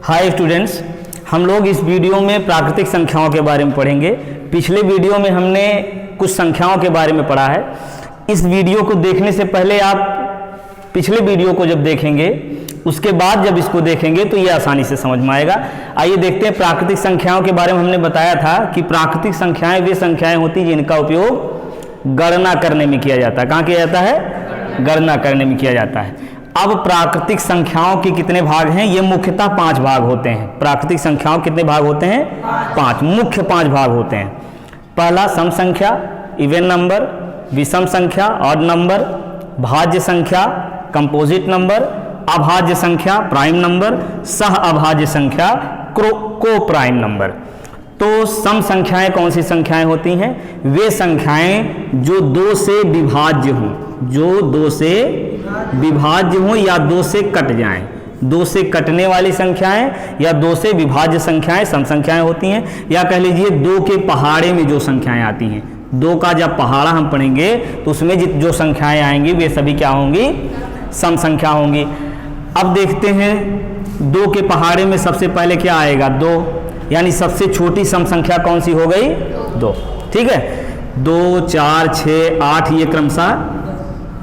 Hi students, हम लोग इस वीडियो में प्राकृतिक संख्याओं के बारे में पढ़ेंगे। पिछले वीडियो में हमने कुछ संख्याओं के बारे में पढ़ा है। इस वीडियो को देखने से पहले आप पिछले वीडियो को जब देखेंगे, उसके बाद जब इसको देखेंगे तो ये आसानी से समझ में आएगा। आइए देखते हैं प्राकृतिक संख्याओं के बारे में। हमने बताया था कि प्राकृतिक संख्याएं वे संख्याएं होती हैं जिनका उपयोग गणना करने में किया जाता है। कहाँ किया जाता है? गणना करने में किया जाता है। अब प्राकृतिक संख्याओं के कितने भाग हैं? ये मुख्यतः 5 भाग होते हैं। प्राकृतिक संख्याओं कितने भाग होते हैं? 5 मुख्य 5 भाग होते हैं। पहला सम संख्या, इवन नंबर, विषम संख्या, ऑड नंबर, भाज्य संख्या, कंपोजिट नंबर, अभाज्य संख्या, प्राइम नंबर, सह अभाज्य संख्या, को प्राइम नंबर। तो सम संख्याएं कौन सी संख्याएं होती हैं? वे संख्याएं जो 2 से विभाज्य हों, जो 2 से विभाज्य हों या 2 से कट जाएं। 2 से कटने वाली संख्याएं या 2 से विभाज्य संख्याएं सम संख्याएं होती हैं। या कह लीजिए 2 के पहाड़े में जो संख्याएं आती हैं, 2 का जब पहाड़ा हम पढ़ेंगे तो उसमें जो संख्याएं आएंगी वे सभी क्या होंगी? सम संख्या होंगी। अब देखते हैं 2 के पहाड़े में सबसे पहले क्या आएगा? 2, यानी सबसे छोटी सम संख्या कौन सी हो गई? 2। ठीक है, 2, 4, 6, 8 ये क्रमशः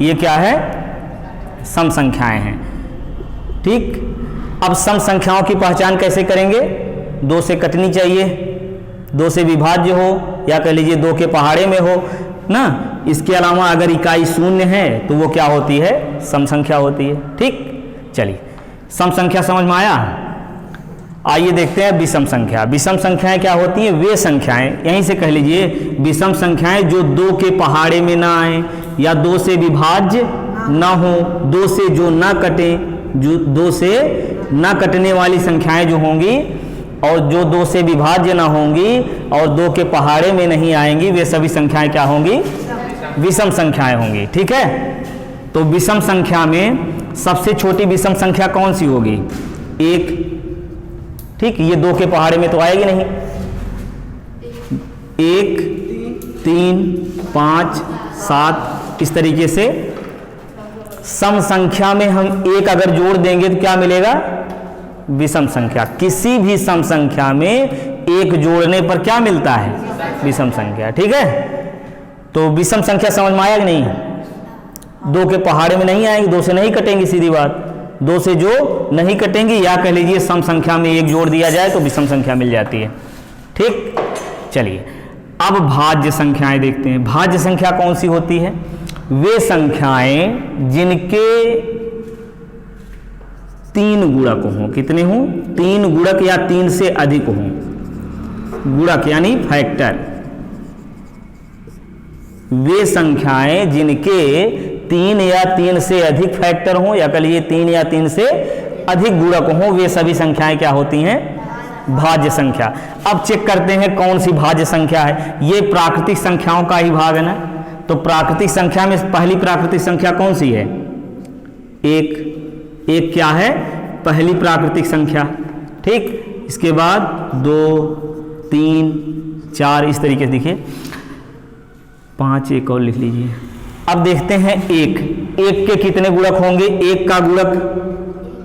ये क्या है? सम संख्याएं हैं। ठीक, अब सम संख्याओं की पहचान कैसे करेंगे? 2 से कटनी चाहिए, 2 से विभाज्य हो, या कह लीजिए 2 के पहाड़े में हो ना। इसके अलावा अगर इकाई शून्य है तो वो क्या होती है? सम संख्या होती है। ठीक, चलिए सम संख्या समझ में आया। आइए देखते हैं विषम संख्या। विषम संख्याएं क्या होती हैं? वे संख्याएं, यहीं से कह लीजिए विषम संख्याएं जो 2 के पहाड़े में ना आए, या 2 से विभाज्य ना हो, 2 से जो ना कटे, जो 2 से ना कटने वाली संख्याएं जो होंगी, और जो 2 से विभाज्य ना होंगी और 2 के पहाड़े में नहीं आएंगी, वे सभी संख्याएं क्या होंगी? विषम संख्याएं होंगी। ठीक है, तो विषम संख्या में सबसे छोटी विषम संख्या कौन सी होगी? 1। ठीक, ये 2 के पहाड़े में तो आएगी नहीं। 1, 3, 5, 7 इस तरीके से सम संख्या में हम 1 अगर जोड़ देंगे तो क्या मिलेगा? विषम संख्या। किसी भी सम संख्या में 1 जोड़ने पर क्या मिलता है? विषम संख्या। ठीक है, तो विषम संख्या समझ में आया कि नहीं? 2 के पहाड़े में नहीं आएंगे, 2 से नहीं कटेंगी, सीधी बात। 2 से जो नहीं कटेंगी, या कह लीजिए सम संख्या में 1 जोड़ दिया जाए तो विषम संख्या मिल जाती है। ठीक, चलिए अब भाज्य संख्याएं देखते हैं। भाज्य संख्या कौन सी होती है? वे संख्याएं जिनके 3 गुणक हों। कितने हों? 3 गुणक या 3 से अधिक हों। गुणक यानी फैक्टर। वे संख्याएं जिनके 3 या 3 से अधिक फैक्टर हों, या कह लीजिए 3 या 3 से अधिक गुणक हों, वे सभी संख्याएं क्या होती हैं? भाज्य संख्या। अब चेक करते हैं कौन सी भाज्य संख्या है। ये प्राकृतिक संख्याओं का ही भाग है ना। तो प्राकृतिक संख्या में पहली प्राकृतिक संख्या कौन सी है? 1। 1 क्या है? पहली प्राकृतिक संख्या। ठीक, इसके बाद 2, 3, 4 इस तरीके से देखिए। 5 एक और लिख लीजिए। अब देखते हैं 1 के कितने गुणक होंगे? 1 का गुणक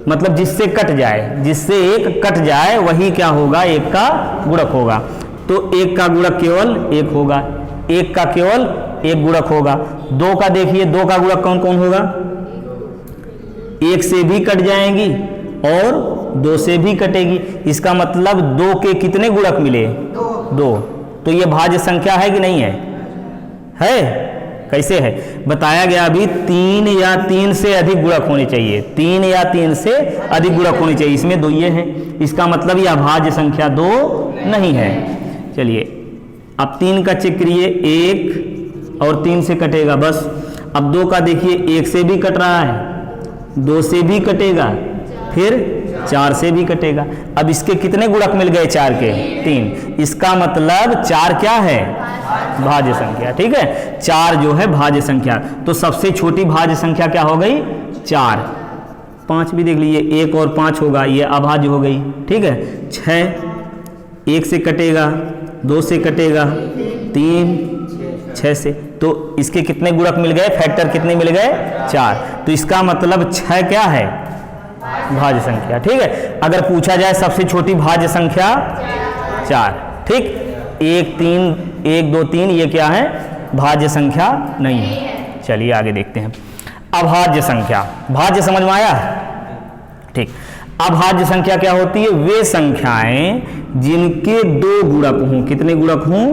मतलब जिससे कट जाए, जिससे 1 कट जाए वही क्या होगा? 1 का गुणक होगा। तो 1 का गुणक केवल 1 होगा। 1 का केवल 1 गुणक होगा। 2 का देखिए, 2 का गुणक कौन कौन होगा? 1 से भी कट जाएंगी और 2 से भी कटेगी। इसका मतलब 2 के कितने गुणक मिले? 2। तो ये भाज्य संख्या है कि नहीं है? है। कैसे है? बताया गया अभी 3 या 3 से अधिक गुणक होने चाहिए। 3 या 3 से अधिक गुणक होने चाहिए। इसमें 2 ये है, इसका मतलब ये अभाज्य संख्या 2 नहीं है। चलिए अब 3 का चेक करिए। 1 और 3 से कटेगा बस। अब 2 का देखिए, 1 से भी कट रहा है, 2 से भी कटेगा, फिर 4 से भी कटेगा। अब इसके कितने गुणक मिल गए? 4 के 3। इसका मतलब 4 क्या है? भाज्य संख्या। ठीक है, 4 जो है भाज्य संख्या। तो सबसे छोटी भाज्य संख्या क्या हो गई? 4। 5 भी देख लीजिए, 1 और 5 होगा, ये अभाज्य हो गई। ठीक है, 6 1 से कटेगा, 2 से कटेगा, 3 6 से। तो इसके कितने गुणक मिल गए? फैक्टर कितने मिल गए? 4। तो इसका मतलब 6 क्या है? भाज्य संख्या। ठीक है, अगर पूछा जाए सबसे छोटी भाज्य संख्या 4। ठीक, 1 2 3 ये क्या है? भाज्य संख्या नहीं है। चलिए आगे देखते हैं। अभाज्य संख्या, भाज्य समझ में आया? ठीक, अभाज्य संख्या क्या होती है? वे संख्याएं जिनके 2 गुणक हों। कितने गुणक हों?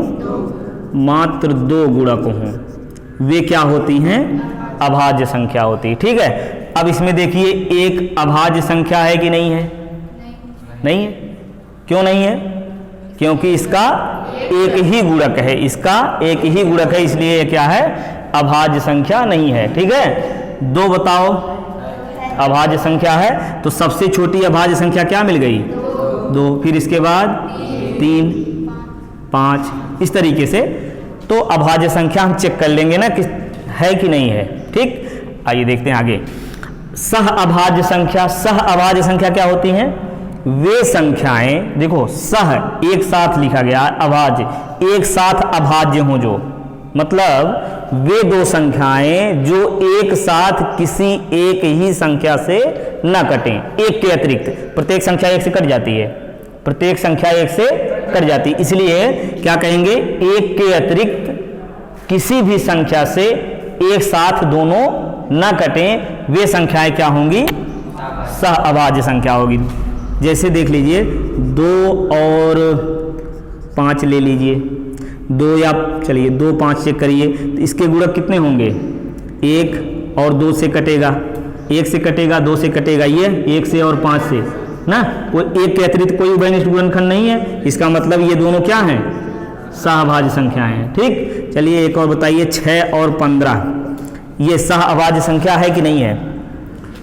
मात्र 2 गुणक हों, वे क्या होती हैं? अभाज्य संख्या होती है। ठीक है, अब इसमें देखिए एक अभाज्य संख्या है कि नहीं है? नहीं है। क्यों नहीं है? क्योंकि इसका एक ही गुणक है, इसका एक ही गुणक है, इसलिए ये क्या है? अभाज्य संख्या नहीं है। ठीक है, 2 बताओ अभाज्य संख्या है, तो सबसे छोटी अभाज्य संख्या क्या मिल गई? 2, फिर इसके बाद 3 5, इस तरीके से। तो अभाज्य संख्या हम चेक कर लेंगे ना कि है कि नहीं है। ठीक, आइए देखते हैं आगे। सह अभाज्य संख्या, सह अभाज्य संख्या क्या होती हैं? वे संख्याएं, देखो सह एक साथ लिखा गया, अभाज्य एक साथ अभाज्य हो, जो मतलब वे 2 संख्याएं जो एक साथ किसी एक ही संख्या से न कटें, एक के अतिरिक्त। प्रत्येक संख्या 1 से कट जाती है, प्रत्येक संख्या 1 से कट जाती है, इसलिए क्या कहेंगे? एक के अतिरिक्त किसी भी संख्या से एक साथ दोनों न कटें, वे संख्याएं क्या होंगी? सह अभाज्य संख्या होगी। जैसे देख लीजिए 2 और 5 ले लीजिए, 2 या चलिए 2 5 चेक करिए, तो इसके गुणक कितने होंगे? 1 और 2 से कटेगा, 1 से कटेगा, 2 से कटेगा, ये 1 से और 5 से ना, कोई एक के अतिरिक्त कोई उभयनिष्ठ गुणनखंड नहीं है, इसका मतलब ये दोनों क्या हैं? सहअभाज्य संख्याएं हैं। ठीक, चलिए एक और बताइए, 6 और 15 ये सहअभाज्य संख्या है कि नहीं है?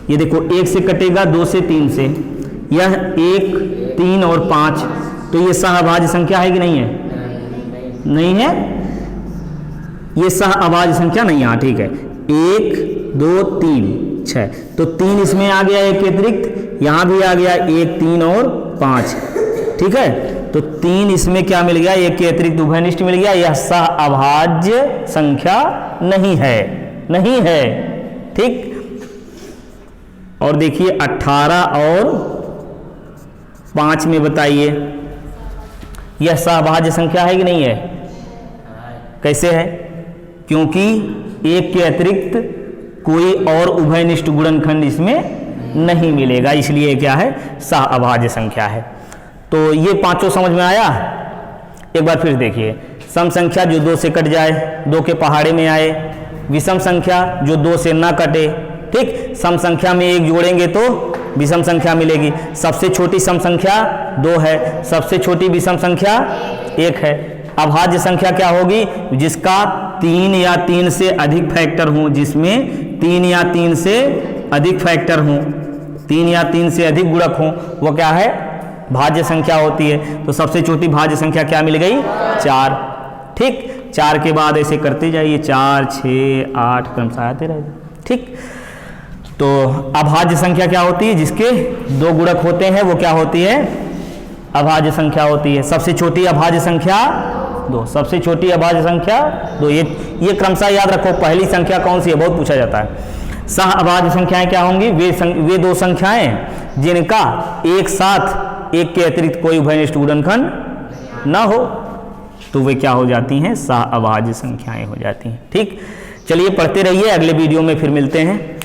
ये देखो 1 से कटेगा, 2 से 3 से, यह 1 3 और 5, तो ये सहअभाज्य संख्या है कि नहीं है? नहीं है, ये सहअभाज्य संख्या नहीं है। हाँ ठीक है, 1 2 3 6, तो 3 इसमें आ गया एक के अतिरिक्त, यहाँ भी आ गया 1 3 और 5। ठीक है, तो 3 इसमें क्या मिल गया? एक के अतिरिक्त उभयनिष्ठ मिल गया, यह सहअभाज्य संख्या नहीं है, नहीं है। ठीक, और देखिए 18 और 5 में बताइए, यह सहअभाज्य संख्या है कि नहीं है? कैसे है? क्योंकि एक के अतिरिक्त कोई और उभयनिष्ठ गुणनखंड इसमें नहीं मिलेगा, इसलिए क्या है? सहअभाज्य संख्या है। तो ये 5 समझ में आया? एक बार फिर देखिए, सम संख्या जो 2 से कट जाए, 2 के पहाड़े में आए, विषम संख्या जो 2 से ना कटे। ठीक, सम संख्या में 1 जोड़ेंगे तो विषम संख्या मिलेगी। सबसे छोटी सम संख्या 2 है, सबसे छोटी विषम संख्या 1 है। अभाज्य संख्या क्या होगी? जिसका 3 या 3 से अधिक फैक्टर हो, जिसमें 3 या 3 से अधिक फैक्टर हो, 3 या 3 से अधिक गुणक हो, वो क्या है? भाज्य संख्या होती है। तो सबसे छोटी भाज्य संख्या क्या मिल गई? 4। ठीक, 4 के बाद ऐसे करते जाइए, 4 6 8 क्रमशः आते रहेगा। ठीक, तो अभाज्य संख्या क्या होती है? जिसके 2 गुणक होते हैं, वो क्या होती है? अभाज्य संख्या होती है। सबसे छोटी अभाज्य संख्या 2, सबसे छोटी अभाज्य संख्या 2। ये क्रमशः याद रखो, पहली संख्या कौन सी है? बहुत पूछा जाता है। सह अभाज्य संख्याएं क्या होंगी? वे 2 संख्याएं जिनका एक साथ एक के अतिरिक्त कोई उभयनिष्ठ गुणनखंड ना हो, तो वे क्या हो जाती हैं? सहअभाज्य संख्याएं हो जाती हैं। ठीक, चलिए पढ़ते रहिए, अगले वीडियो में फिर मिलते हैं।